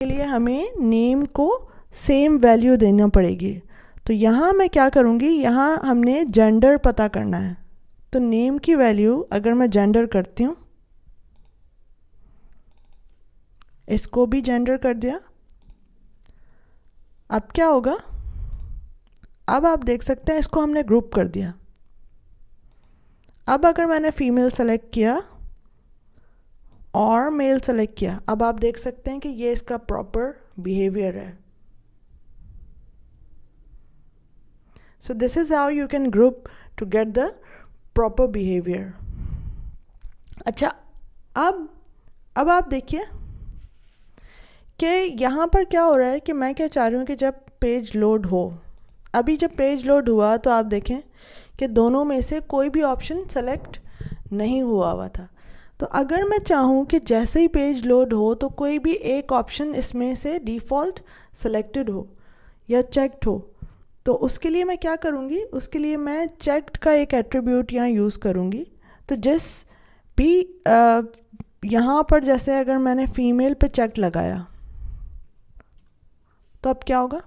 के लिए हमें नेम को सेम वैल्यू देना पड़ेगी। तो यहाँ मैं क्या करूँगी, यहाँ हमने जेंडर पता करना है। तो नेम की वैल्यू अगर मैं जेंडर करती हूँ, इसको भी जेंडर कर दिया, अब क्या होगा, अब आप देख सकते हैं इसको हमने ग्रुप कर दिया। अब अगर मैंने फीमेल सेलेक्ट किया और मेल सेलेक्ट किया, अब आप देख सकते हैं कि ये इसका प्रॉपर बिहेवियर है। So this is how you can group to get the proper behavior. अच्छा, अब आप देखिए कि यहाँ पर क्या हो रहा है कि मैं क्या चाह रही हूँ कि जब पेज लोड हो, अभी जब पेज लोड हुआ तो आप देखें कि दोनों में से कोई भी ऑप्शन सेलेक्ट नहीं हुआ था। तो अगर मैं चाहूँ कि जैसे ही पेज लोड हो तो कोई भी एक ऑप्शन इसमें से डिफ़ॉल्ट सेलेक्टेड हो या चेक्ड हो, तो उसके लिए मैं क्या करूँगी, उसके लिए मैं चेक्ड का एक एट्रीब्यूट यहाँ यूज़ करूँगी। तो जिस भी यहाँ पर जैसे अगर मैंने फीमेल पे चेक लगाया तो अब क्या होगा,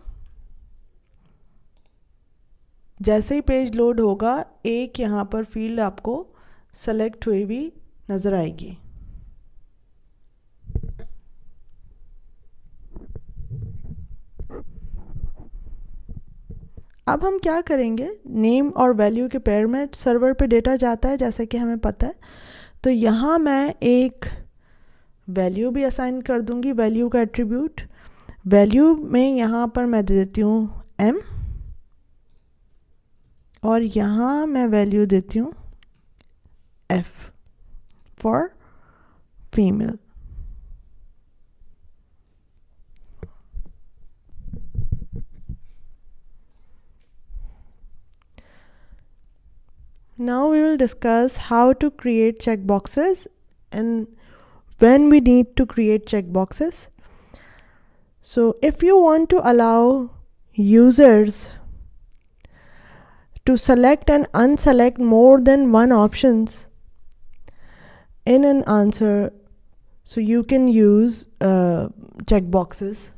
जैसे ही पेज लोड होगा एक यहाँ पर फील्ड आपको सेलेक्ट हुई हुई नज़र आएगी। अब हम क्या करेंगे, नेम और वैल्यू के पेयर में सर्वर पे डेटा जाता है जैसे कि हमें पता है। तो यहाँ मैं एक वैल्यू भी असाइन कर दूँगी, वैल्यू का एट्रीब्यूट। वैल्यू में यहाँ पर मैं दे देती हूँ m और यहाँ मैं वैल्यू देती हूँ f for female. Now we will discuss how to create checkboxes and when we need to create checkboxes. So if you want to allow users to select and unselect more than one options in an answer, so you can use checkboxes.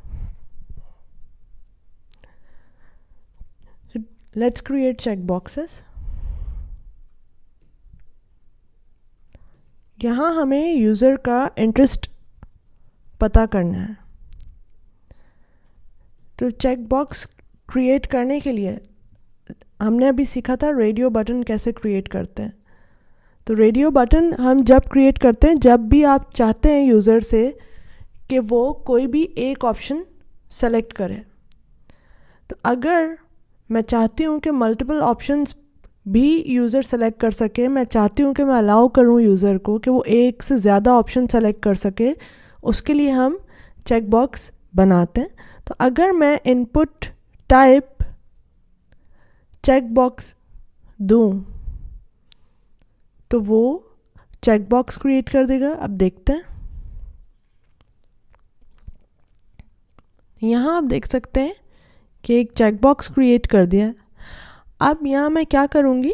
So let's create checkboxes. यहाँ हमें user का interest पता करना है। तो check box create करने के लिए हमने अभी सीखा था रेडियो बटन कैसे क्रिएट करते हैं। तो रेडियो बटन हम जब क्रिएट करते हैं जब भी आप चाहते हैं यूज़र से कि वो कोई भी एक ऑप्शन सेलेक्ट करे। तो अगर मैं चाहती हूँ कि मल्टीपल ऑप्शंस भी यूज़र सेलेक्ट कर सके, मैं चाहती हूँ कि मैं अलाउ करूँ यूज़र को कि वो एक से ज़्यादा ऑप्शन सेलेक्ट कर सके, उसके लिए हम चेक बॉक्स बनाते हैं। तो अगर मैं इनपुट टाइप चेक बॉक्स दूँ तो वो चेक बॉक्स क्रिएट कर देगा। अब देखते हैं, यहाँ आप देख सकते हैं कि एक चेक बॉक्स क्रिएट कर दिया है। अब यहाँ मैं क्या करूँगी,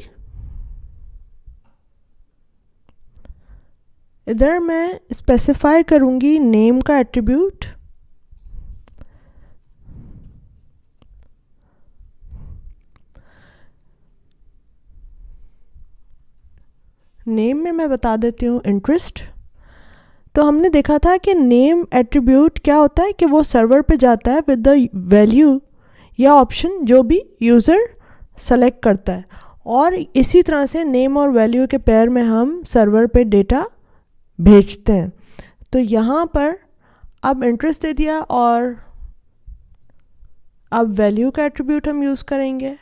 इधर मैं स्पेसिफाई करूँगी नेम का एट्रीब्यूट। नेम में मैं बता देती हूँ इंटरेस्ट। तो हमने देखा था कि नेम एट्रीब्यूट क्या होता है कि वो सर्वर पे जाता है विद द वैल्यू या ऑप्शन जो भी यूज़र सेलेक्ट करता है, और इसी तरह से नेम और वैल्यू के पेयर में हम सर्वर पे डेटा भेजते हैं। तो यहाँ पर अब इंटरेस्ट दे दिया और अब वैल्यू का एट्रीब्यूट हम यूज़ करेंगे।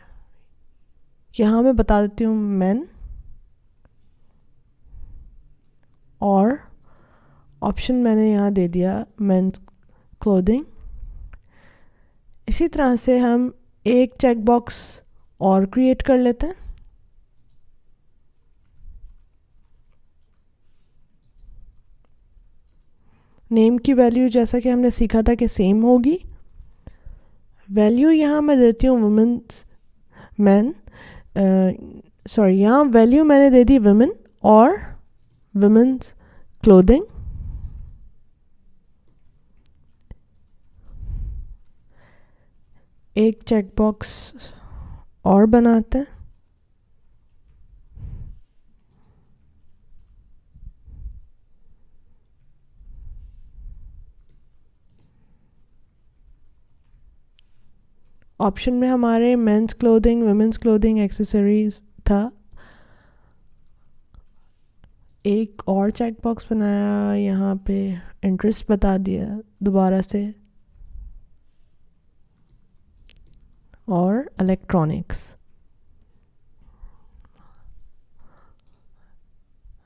यहाँ मैं बता देती हूँ मेन, और ऑप्शन मैंने यहाँ दे दिया मेंस क्लोथिंग। इसी तरह से हम एक चेक बॉक्स और क्रिएट कर लेते हैं। नेम की वैल्यू जैसा कि हमने सीखा था कि सेम होगी। वैल्यू यहाँ मैं देती हूँ वुमेन्स मैन, सॉरी यहाँ वैल्यू मैंने दे दी वुमेन और वुमेन्स क्लोथिंग। एक चेक बॉक्स और बनाते हैं। ऑप्शन में हमारे men's clothing, women's clothing, accessories था। एक और चेक बॉक्स बनाया, यहाँ पे इंटरेस्ट बता दिया दोबारा से, और इलेक्ट्रॉनिक्स।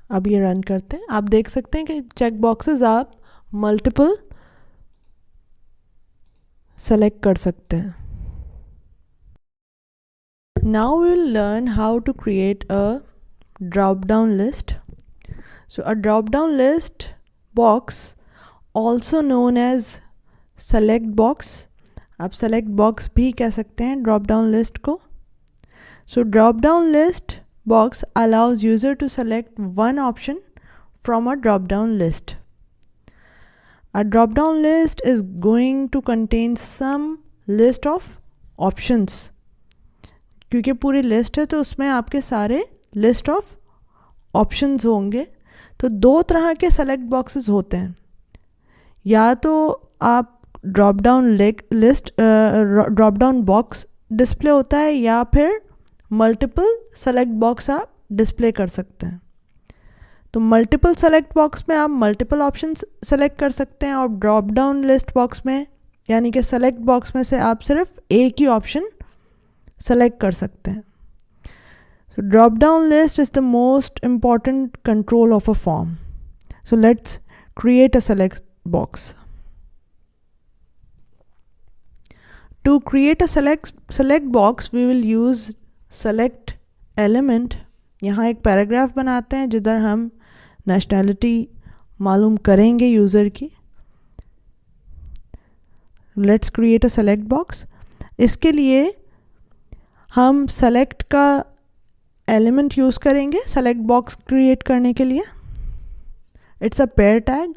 अब ये रन करते हैं। आप देख सकते हैं कि चेक बॉक्सेस आप मल्टीपल सेलेक्ट कर सकते हैं। Now we will learn how to create a drop down list. So a drop down list box, also known as select box, आप select box भी कह सकते हैं drop down list को. So drop down list box allows user to select one option from a drop down list. A drop down list is going to contain some list of options. क्योंकि पूरी list है तो उसमें आपके सारे list of options होंगे। तो दो तरह के सेलेक्ट बॉक्सेस होते हैं, या तो आप ड्रॉप डाउन बॉक्स डिस्प्ले होता है, या फिर मल्टीपल सेलेक्ट बॉक्स आप डिस्प्ले कर सकते हैं। तो मल्टीपल सेलेक्ट बॉक्स में आप मल्टीपल ऑप्शंस सेलेक्ट कर सकते हैं, और ड्रॉप डाउन लिस्ट बॉक्स में यानी कि सेलेक्ट बॉक्स में से आप सिर्फ एक ही ऑप्शन सेलेक्ट कर सकते हैं। So drop down list is the most important control of a form. So let's create a select box. To create a select box, we will use select element. यहाँ एक पैराग्राफ बनाते हैं जिधर हम nationality मालूम करेंगे यूज़र की। Let's create a select box. इसके लिए हम सेलेक्ट का एलिमेंट यूज़ करेंगे सेलेक्ट बॉक्स क्रिएट करने के लिए। इट्स अ पेयर टैग,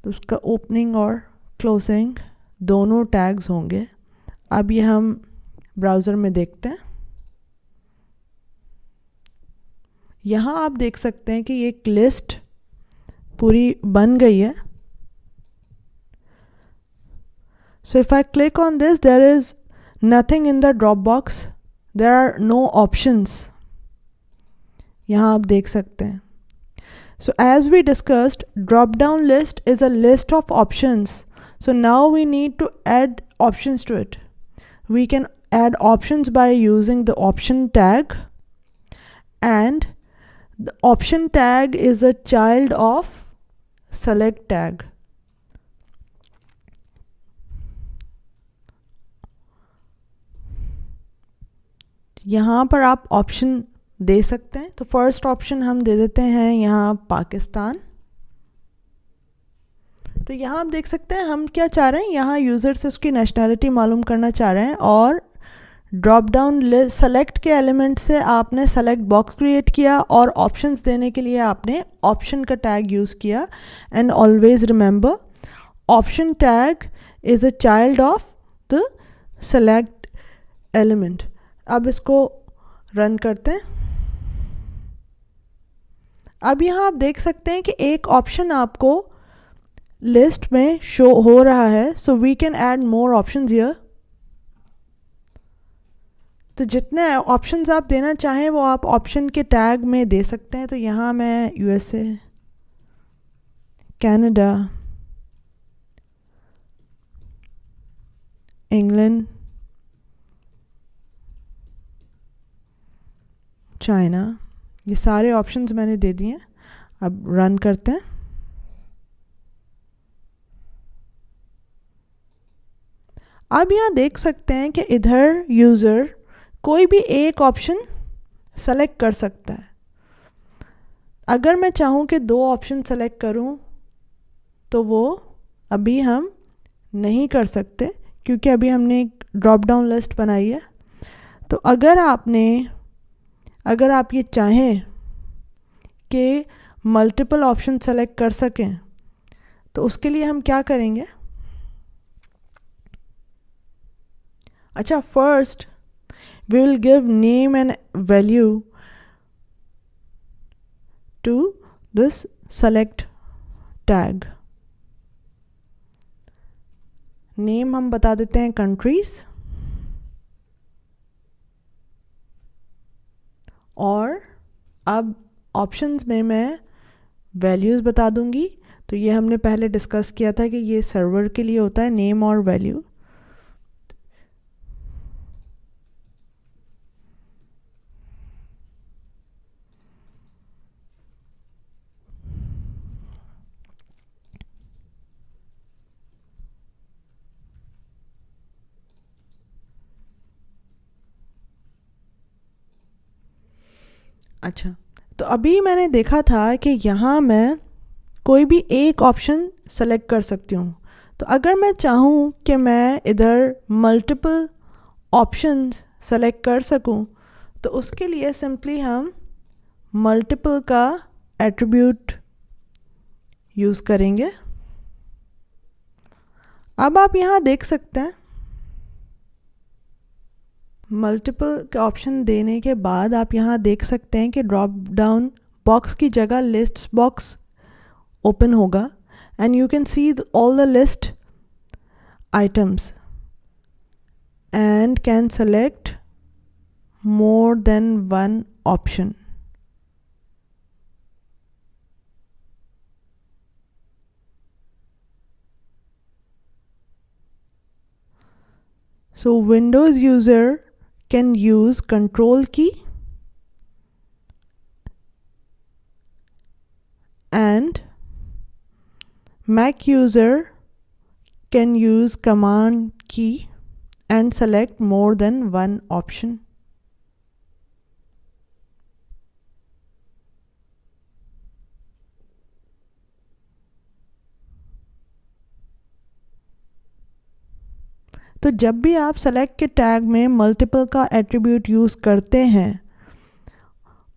तो उसका ओपनिंग और क्लोजिंग दोनों टैग्स होंगे। अब ये हम ब्राउज़र में देखते हैं। यहाँ आप देख सकते हैं कि ये एक लिस्ट पूरी बन गई है। So if I click on this, there is nothing in the drop box, there are no options, यहाँ आप देख सकते हैं। So as we discussed, drop down list is a list of options. So now we need to add options to it. We can add options by using the option tag, and the option tag is a child of select tag. यहाँ पर आप option दे सकते हैं। तो first option हम दे देते हैं यहाँ पाकिस्तान। तो यहाँ आप देख सकते हैं हम क्या चाह रहे हैं, यहाँ यूज़र से उसकी नेशनैलिटी मालूम करना चाह रहे हैं, और ड्रॉप डाउन लिस्ट सेलेक्ट के एलिमेंट से आपने सेलेक्ट बॉक्स क्रिएट किया, और ऑप्शंस देने के लिए आपने ऑप्शन का टैग यूज़ किया। And always remember, option tag is a child of the select element. अब इसको रन करते हैं। अब यहाँ आप देख सकते हैं कि एक ऑप्शन आपको लिस्ट में शो हो रहा है। So we can add more options here. तो जितने ऑप्शंस आप देना चाहें वो आप ऑप्शन के टैग में दे सकते हैं। तो यहाँ मैं USA, कनाडा, इंग्लैंड, चाइना, ये सारे ऑप्शंस मैंने दे दिए हैं। अब रन करते हैं। अब यहाँ देख सकते हैं कि इधर यूज़र कोई भी एक ऑप्शन सेलेक्ट कर सकता है। अगर मैं चाहूँ कि दो ऑप्शन सेलेक्ट करूँ तो वो अभी हम नहीं कर सकते, क्योंकि अभी हमने एक ड्रॉप डाउन लिस्ट बनाई है। तो अगर आप ये चाहें कि मल्टीपल ऑप्शन सेलेक्ट कर सकें, तो उसके लिए हम क्या करेंगे, अच्छा, first we will give name and value to this select tag. name हम बता देते हैं countries, और अब ऑप्शंस में मैं वैल्यूज़ बता दूंगी. तो ये हमने पहले डिस्कस किया था कि ये सर्वर के लिए होता है, नेम और वैल्यू. अच्छा, तो अभी मैंने देखा था कि यहाँ मैं कोई भी एक ऑप्शन सेलेक्ट कर सकती हूँ. तो अगर मैं चाहूँ कि मैं इधर मल्टीपल ऑप्शंस सेलेक्ट कर सकूँ, तो उसके लिए सिंपली हम मल्टीपल का एट्रीब्यूट यूज़ करेंगे. अब आप यहाँ देख सकते हैं मल्टीपल के ऑप्शन देने के बाद आप यहाँ देख सकते हैं कि ड्रॉप डाउन बॉक्स की जगह लिस्ट बॉक्स ओपन होगा, and you can see all the list items and can select more than one option. So Windows user can use Control key and Mac user can use Command key and select more than one option. तो जब भी आप select के tag में multiple का attribute use करते हैं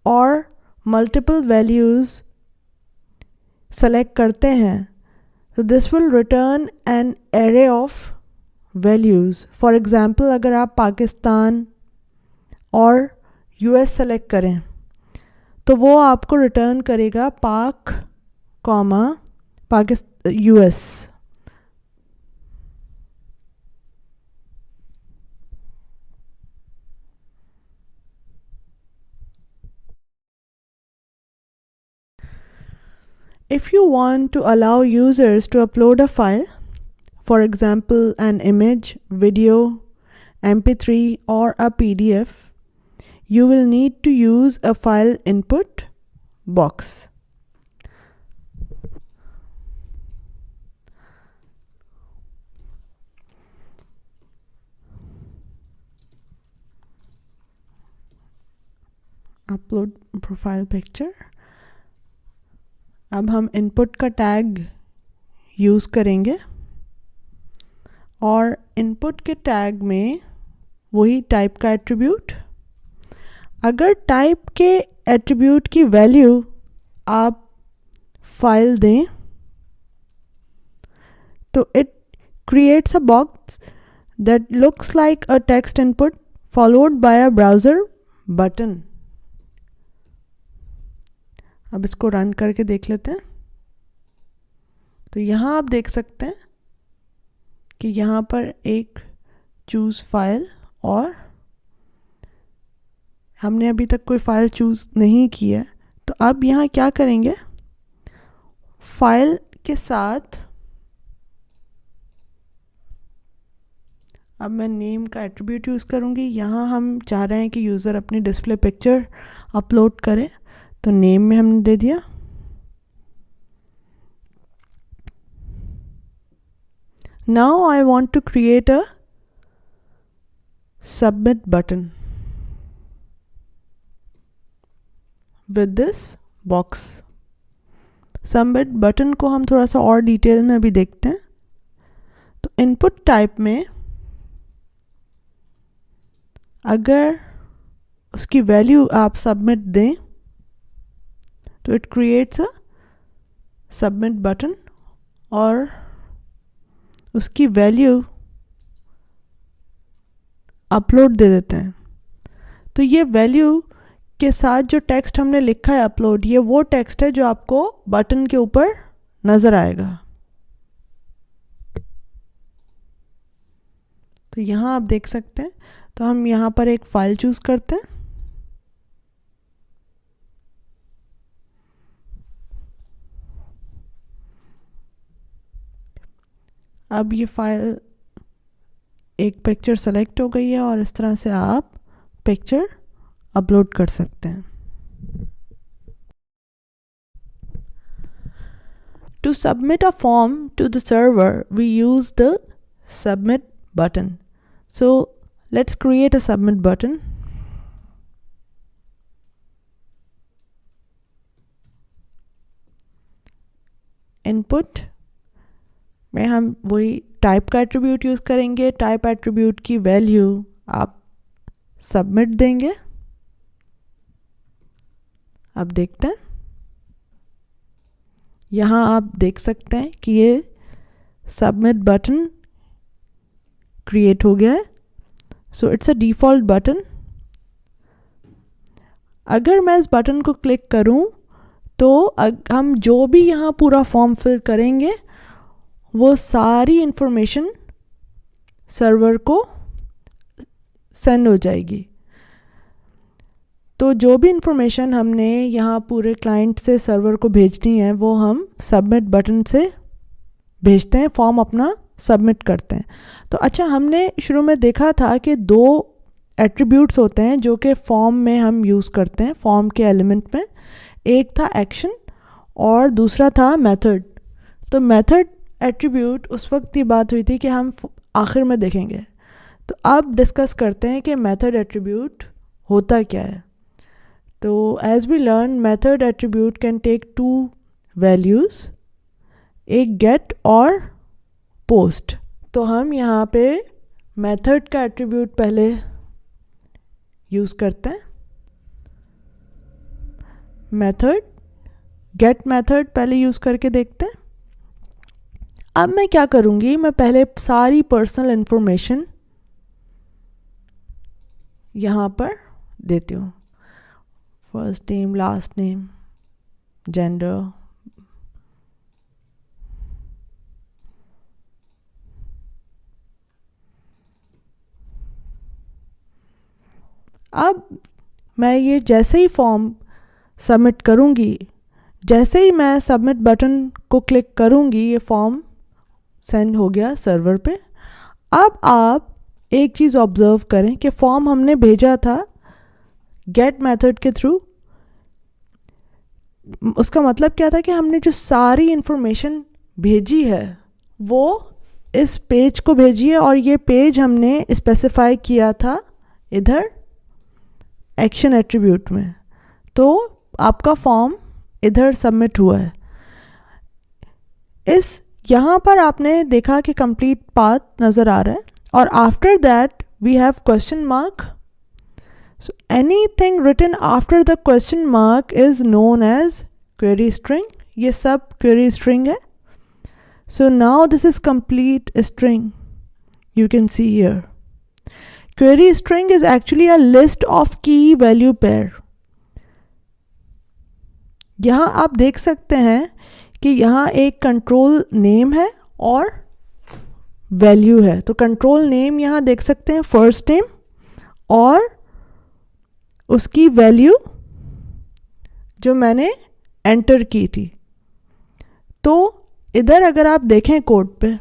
और मल्टीपल वैल्यूज़ सेलेक्ट करते हैं, तो this will return an array of values. For example, अगर आप पाकिस्तान और यूएस सेलेक्ट करें तो वो आपको रिटर्न करेगा पाक comma Pakistan US. If you want to allow users to upload a file, for example an image, video, MP3 or a PDF, you will need to use a file input box. Upload profile picture. अब हम input का tag use करेंगे और input के tag में वही type का attribute. अगर टाइप के एट्रीब्यूट की वैल्यू आप फाइल दें तो it creates a box that looks like a text input followed by a browser button. अब इसको रन करके देख लेते हैं. तो यहाँ आप देख सकते हैं कि यहाँ पर एक चूज़ फाइल, और हमने अभी तक कोई फाइल चूज़ नहीं की है. तो अब यहाँ क्या करेंगे, फाइल के साथ अब मैं नेम का एट्रीब्यूट यूज़ करूँगी. यहाँ हम चाह रहे हैं कि यूज़र अपनी डिस्प्ले पिक्चर अपलोड करे, तो नेम में हमने दे दिया. Now I want to create a submit button with this box. Submit button को हम थोड़ा सा और डिटेल में अभी देखते हैं. तो इनपुट टाइप में अगर उसकी वैल्यू आप सबमिट दें तो it creates a submit button, और उसकी वैल्यू अपलोड दे देते हैं। तो ये वैल्यू के साथ जो टेक्स्ट हमने लिखा है अपलोड, ये वो टेक्स्ट है जो आपको बटन के ऊपर नज़र आएगा। तो यहाँ आप देख सकते हैं। तो हम यहाँ पर एक फ़ाइल चूज़ करते हैं। अब ये फाइल एक पिक्चर सेलेक्ट हो गई है और इस तरह से आप पिक्चर अपलोड कर सकते हैं। To submit a form to the server, we use the submit button. So let's create a submit button. Input में हम वही टाइप का एट्रीब्यूट यूज़ करेंगे। टाइप एट्रीब्यूट की वैल्यू आप सबमिट देंगे। अब देखते हैं, यहाँ आप देख सकते हैं कि ये सबमिट बटन क्रिएट हो गया है। So it's a default button. अगर मैं इस बटन को क्लिक करूँ तो हम जो भी यहाँ पूरा फॉर्म फिल करेंगे वो सारी इंफॉर्मेशन सर्वर को सेंड हो जाएगी। तो जो भी इंफॉर्मेशन हमने यहाँ पूरे क्लाइंट से सर्वर को भेजनी है वो हम सबमिट बटन से भेजते हैं, फॉर्म अपना सबमिट करते हैं। तो अच्छा, हमने शुरू में देखा था कि दो एट्रीब्यूट्स होते हैं जो कि फॉर्म में हम यूज़ करते हैं, फॉर्म के एलिमेंट में। एक था एक्शन और दूसरा था मेथड। तो मेथड एट्रीब्यूट उस वक्त की बात हुई थी कि हम आखिर में देखेंगे। तो अब डिस्कस करते हैं कि मेथड एट्रीब्यूट होता क्या है। तो as we learn, method attribute can take two values, एक गेट और पोस्ट। तो हम यहाँ पे मेथड का एट्रीब्यूट पहले यूज़ करते हैं। मेथड, गेट मेथड पहले यूज़ करके देखते हैं। अब मैं क्या करूँगी, मैं पहले सारी पर्सनल इन्फॉर्मेशन यहाँ पर देती हूँ। First name, last name, gender, अब मैं ये जैसे ही फॉर्म सबमिट करूँगी, जैसे ही मैं सबमिट बटन को क्लिक करूँगी, ये फॉर्म सेंड हो गया सर्वर पे। अब आप एक चीज़ ऑब्ज़र्व करें कि फॉर्म हमने भेजा था गेट मेथड के थ्रू। उसका मतलब क्या था कि हमने जो सारी इंफॉर्मेशन भेजी है वो इस पेज को भेजी है, और ये पेज हमने स्पेसिफाई किया था इधर एक्शन एट्रीब्यूट में। तो आपका फॉर्म इधर सबमिट हुआ है। इस यहाँ पर आपने देखा कि कंप्लीट पाथ नज़र आ रहा है, और after that we have question mark. So anything written after the question mark is known as query string. ये सब क्वेरी स्ट्रिंग है। So now this is complete string, you can see here. Query string is actually a list of key value pair. यहाँ आप देख सकते हैं कि यहाँ एक कंट्रोल नेम है और वैल्यू है। तो कंट्रोल नेम यहाँ देख सकते हैं फर्स्ट नेम, और उसकी वैल्यू जो मैंने एंटर की थी। तो इधर अगर आप देखें कोड पे,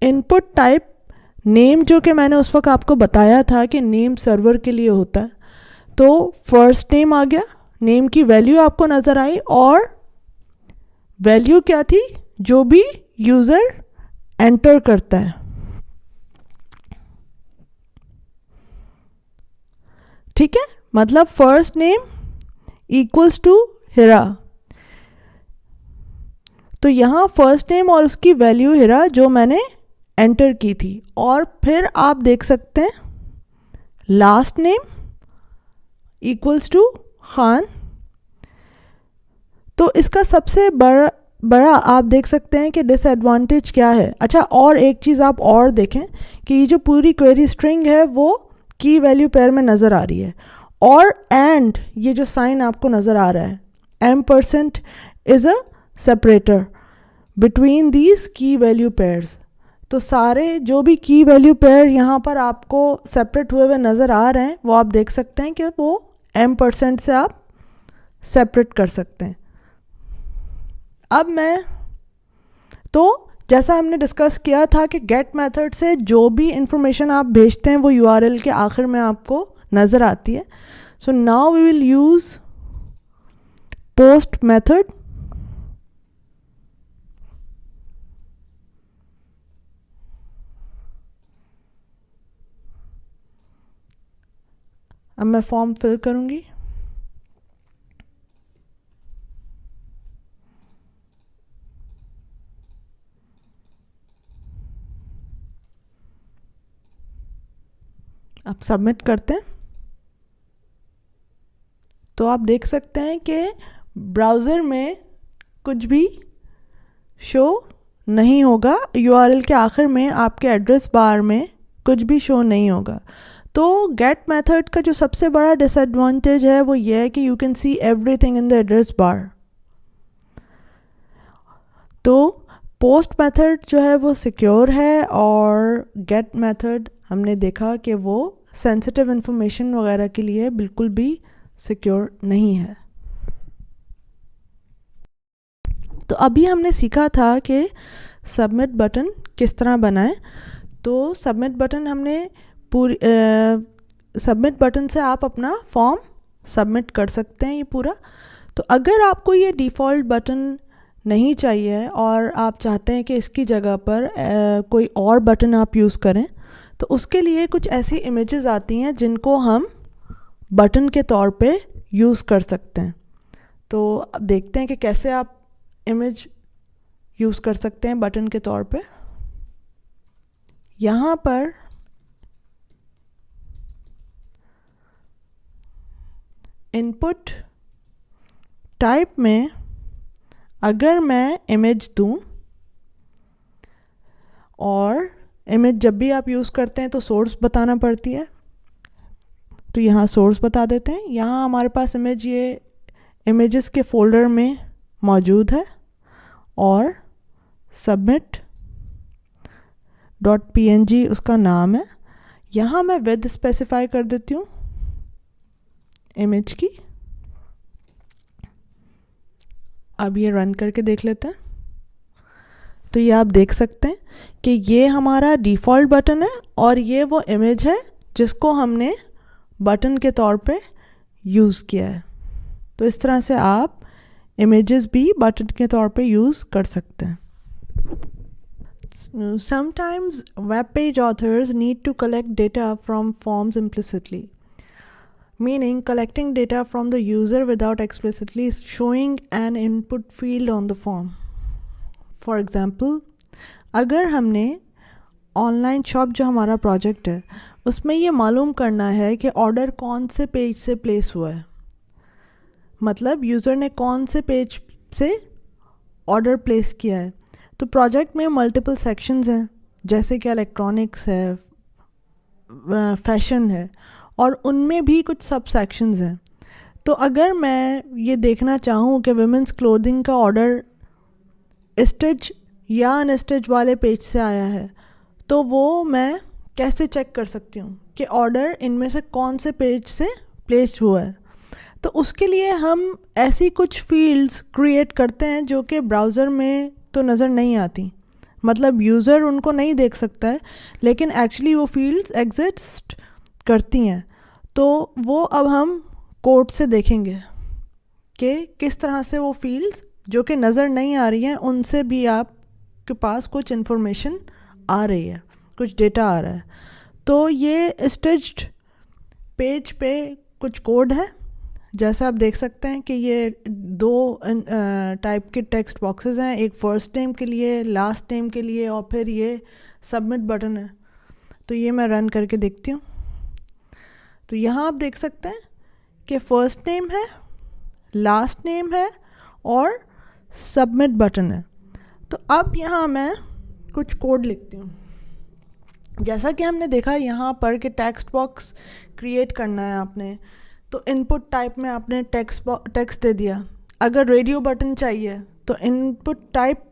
इनपुट टाइप नेम, जो कि मैंने उस वक्त आपको बताया था कि नेम सर्वर के लिए होता है, तो फर्स्ट नेम आ गया, नेम की वैल्यू आपको नज़र आई, और वैल्यू क्या थी, जो भी यूज़र एंटर करता है। ठीक है, मतलब फर्स्ट नेम इक्वल्स टू हिरा। तो यहाँ फर्स्ट नेम और उसकी वैल्यू हिरा जो मैंने एंटर की थी। और फिर आप देख सकते हैं last name equals to Khan. तो इसका सबसे बड़ा बड़ा आप देख सकते हैं कि डिसएडवांटेज क्या है। अच्छा, और एक चीज़ आप और देखें कि ये जो पूरी क्वेरी स्ट्रिंग है वो की वैल्यू पेयर में नज़र आ रही है, और एंड ये जो साइन आपको नज़र आ रहा है M% is a separator between these की वैल्यू पेयर्स। तो सारे जो भी की वैल्यू पेयर यहाँ पर आपको सेपरेट हुए हुए नज़र आ रहे हैं वो आप देख सकते हैं कि वो M% से आप सेपरेट कर सकते हैं। अब मैं तो जैसा हमने डिस्कस किया था कि गेट मेथड से जो भी इंफॉर्मेशन आप भेजते हैं वो URL के आखिर में आपको नज़र आती है। So now we will use post method. अब मैं फॉर्म फिल करूँगी। अब सबमिट करते हैं तो आप देख सकते हैं कि ब्राउज़र में कुछ भी शो नहीं होगा, URL के आखिर में आपके एड्रेस बार में कुछ भी शो नहीं होगा। तो गेट मेथड का जो सबसे बड़ा डिसएडवांटेज है वो ये है कि you can see everything in the address bar. तो पोस्ट मेथड जो है वो सिक्योर है, और गेट मेथड हमने देखा कि वो सेंसिटिव इंफॉर्मेशन वगैरह के लिए बिल्कुल भी सिक्योर नहीं है। तो अभी हमने सीखा था कि सबमिट बटन किस तरह बनाएं। तो सबमिट बटन हमने पूरी सबमिट बटन से आप अपना फॉर्म सबमिट कर सकते हैं ये पूरा। तो अगर आपको ये डिफ़ॉल्ट बटन नहीं चाहिए और आप चाहते हैं कि इसकी जगह पर कोई और बटन आप यूज़ करें, तो उसके लिए कुछ ऐसी इमेजेस आती हैं जिनको हम बटन के तौर पे यूज़ कर सकते हैं। तो अब देखते हैं कि कैसे आप इमेज यूज़ कर सकते हैं बटन के तौर पे। यहाँ पर इनपुट टाइप में अगर मैं इमेज दूं, और इमेज जब भी आप यूज़ करते हैं तो सोर्स बताना पड़ती है, तो यहाँ सोर्स बता देते हैं। यहाँ हमारे पास इमेज ये इमेजेस के फोल्डर में मौजूद है, और सबमिट .png उसका नाम है। यहाँ मैं विड्थ स्पेसिफाई कर देती हूँ इमेज की। अब ये रन करके देख लेते हैं। तो ये आप देख सकते हैं कि ये हमारा डिफ़ॉल्ट बटन है और ये वो इमेज है जिसको हमने बटन के तौर पे यूज़ किया है। तो इस तरह से आप इमेजेस भी बटन के तौर पे यूज़ कर सकते हैं। Sometimes web page authors need to collect data from forms implicitly, meaning collecting data from the user without explicitly showing an input field on the form. For example, अगर हमने online shop जो हमारा project है उसमें ये मालूम करना है कि ऑर्डर कौन से पेज से प्लेस हुआ है, मतलब यूज़र ने कौन से पेज से ऑर्डर प्लेस किया है। तो प्रोजेक्ट में मल्टीपल सेक्शंस हैं, जैसे कि इलेक्ट्रॉनिक्स है, फैशन है, और उनमें भी कुछ सब सेक्शंस हैं। तो अगर मैं ये देखना चाहूँ कि वुमेंस क्लोथिंग का ऑर्डर स्टिच या अनस्टिच वाले पेज से आया है, तो वो मैं कैसे चेक कर सकती हूँ कि ऑर्डर इनमें से कौन से पेज से प्लेस्ड हुआ है। तो उसके लिए हम ऐसी कुछ फील्ड्स क्रिएट करते हैं जो कि ब्राउज़र में तो नज़र नहीं आती, मतलब यूज़र उनको नहीं देख सकता है, लेकिन एक्चुअली वो फील्ड्स एग्जिस्ट करती हैं। तो वो अब हम कोड से देखेंगे कि किस तरह से वो फील्ड्स जो कि नज़र नहीं आ रही हैं उनसे भी आपके पास कुछ इन्फॉर्मेशन आ रही है, कुछ डेटा आ रहा है। तो ये स्टिच्ड पेज पे कुछ कोड है, जैसा आप देख सकते हैं कि ये दो टाइप के टेक्स्ट बॉक्सेस हैं, एक फ़र्स्ट नेम के लिए, लास्ट नेम के लिए, और फिर ये सबमिट बटन है। तो ये मैं रन करके देखती हूँ। तो यहाँ आप देख सकते हैं कि फ़र्स्ट नेम है, लास्ट नेम है और सबमिट बटन है। तो अब यहाँ मैं कुछ कोड लिखती हूँ। जैसा कि हमने देखा यहाँ पर कि टेक्स्ट बॉक्स क्रिएट करना है आपने, तो इनपुट टाइप में आपने टेक्स्ट दे दिया। अगर रेडियो बटन चाहिए तो इनपुट टाइप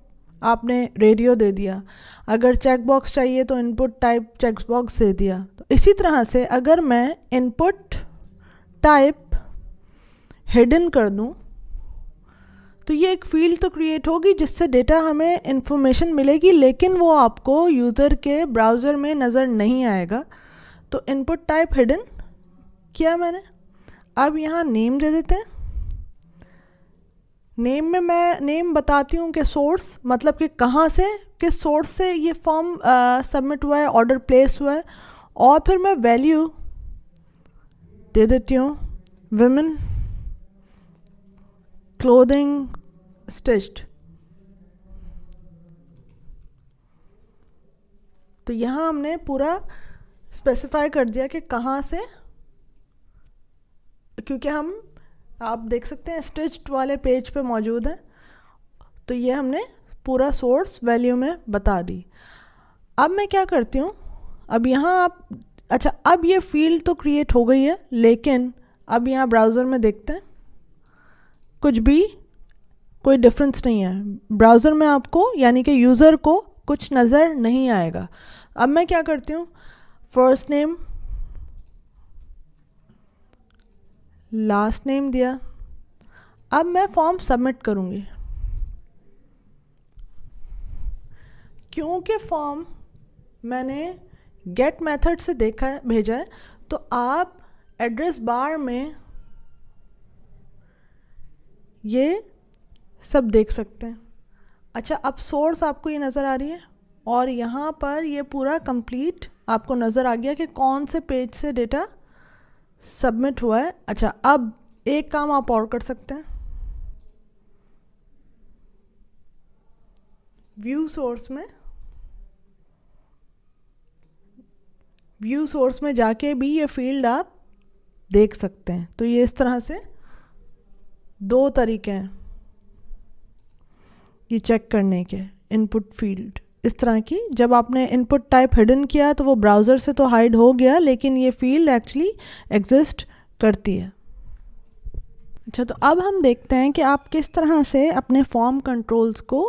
आपने रेडियो दे दिया। अगर चेक बॉक्स चाहिए तो इनपुट टाइप चेक बॉक्स दे दिया। तो इसी तरह से अगर मैं इनपुट टाइप हिडन कर दूं तो ये एक फील्ड तो क्रिएट होगी जिससे डेटा हमें इंफॉर्मेशन मिलेगी, लेकिन वो आपको यूज़र के ब्राउज़र में नज़र नहीं आएगा। तो इनपुट टाइप हिडन किया मैंने। अब यहाँ नेम दे देते हैं। नेम में मैं नेम बताती हूँ कि सोर्स, मतलब कि कहाँ से, किस सोर्स से ये फॉर्म सबमिट हुआ है, ऑर्डर प्लेस हुआ है। और फिर मैं वैल्यू दे देती हूँ विमेन क्लोथिंग स्टिच्ड। तो यहाँ हमने पूरा स्पेसिफाई कर दिया कि कहाँ से, क्योंकि हम आप देख सकते हैं स्टिच्ड वाले पेज पे मौजूद है। तो ये हमने पूरा सोर्स वैल्यू में बता दी। अब मैं क्या करती हूँ, अब यहाँ आप अच्छा, अब ये फील्ड तो क्रिएट हो गई है, लेकिन अब यहाँ ब्राउज़र में देखते हैं कुछ भी कोई डिफरेंस नहीं है। ब्राउज़र में आपको यानी कि यूज़र को कुछ नज़र नहीं आएगा। अब मैं क्या करती हूँ, फर्स्ट नेम लास्ट नेम दिया। अब मैं फॉर्म सबमिट करूँगी। क्योंकि फॉर्म मैंने गेट मेथड से भेजा है, तो आप एड्रेस बार में ये सब देख सकते हैं। अच्छा, अब सोर्स आपको ये नज़र आ रही है और यहाँ पर ये पूरा कंप्लीट आपको नज़र आ गया कि कौन से पेज से डेटा सबमिट हुआ है। अच्छा, अब एक काम आप और कर सकते हैं। व्यू सोर्स में जाके भी ये फील्ड आप देख सकते हैं। तो ये इस तरह से दो तरीके हैं ये चेक करने के। इनपुट फील्ड इस तरह की, जब आपने इनपुट टाइप हिडन किया तो वो ब्राउज़र से तो हाइड हो गया, लेकिन ये फील्ड एक्चुअली एग्जिस्ट करती है। अच्छा, तो अब हम देखते हैं कि आप किस तरह से अपने फॉर्म कंट्रोल्स को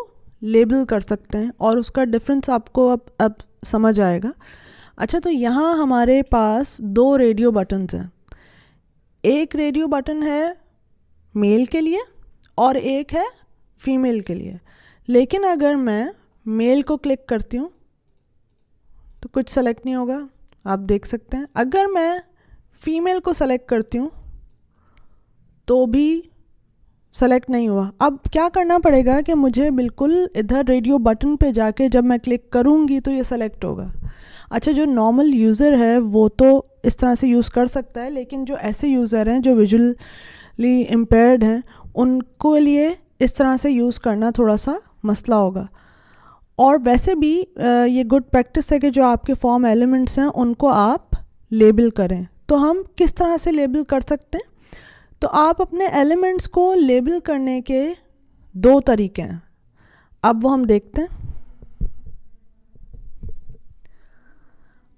लेबल कर सकते हैं और उसका डिफरेंस आपको अब समझ आएगा। अच्छा, तो यहाँ हमारे पास दो रेडियो बटन्स हैं। एक रेडियो बटन है मेल के लिए और एक है फीमेल के लिए। लेकिन अगर मैं मेल को क्लिक करती हूँ तो कुछ सेलेक्ट नहीं होगा, आप देख सकते हैं। अगर मैं फीमेल को सेलेक्ट करती हूँ तो भी सेलेक्ट नहीं हुआ। अब क्या करना पड़ेगा कि मुझे बिल्कुल इधर रेडियो बटन पे जाके जब मैं क्लिक करूँगी तो ये सेलेक्ट होगा। अच्छा, जो नॉर्मल यूज़र है वो तो इस तरह से यूज़ कर सकता है, लेकिन जो ऐसे यूज़र हैं जो विजुअली इम्पेयर्ड हैं उनको लिए इस तरह से यूज़ करना थोड़ा सा मसला होगा। और वैसे भी ये गुड प्रैक्टिस है कि जो आपके फॉर्म एलिमेंट्स हैं उनको आप लेबल करें। तो हम किस तरह से लेबल कर सकते हैं? तो आप अपने एलिमेंट्स को लेबल करने के दो तरीके हैं। अब वो हम देखते हैं।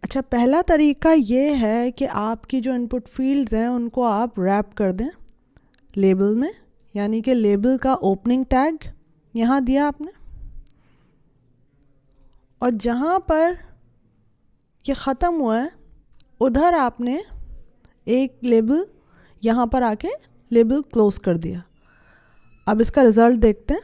अच्छा, पहला तरीका ये है कि आपकी जो इनपुट फील्ड्स हैं उनको आप रैप कर दें लेबल में, यानी कि लेबल का ओपनिंग टैग यहाँ दिया आपने और जहाँ पर ये ख़त्म हुआ है उधर आपने एक लेबल यहाँ पर आके लेबल क्लोज कर दिया। अब इसका रिज़ल्ट देखते हैं।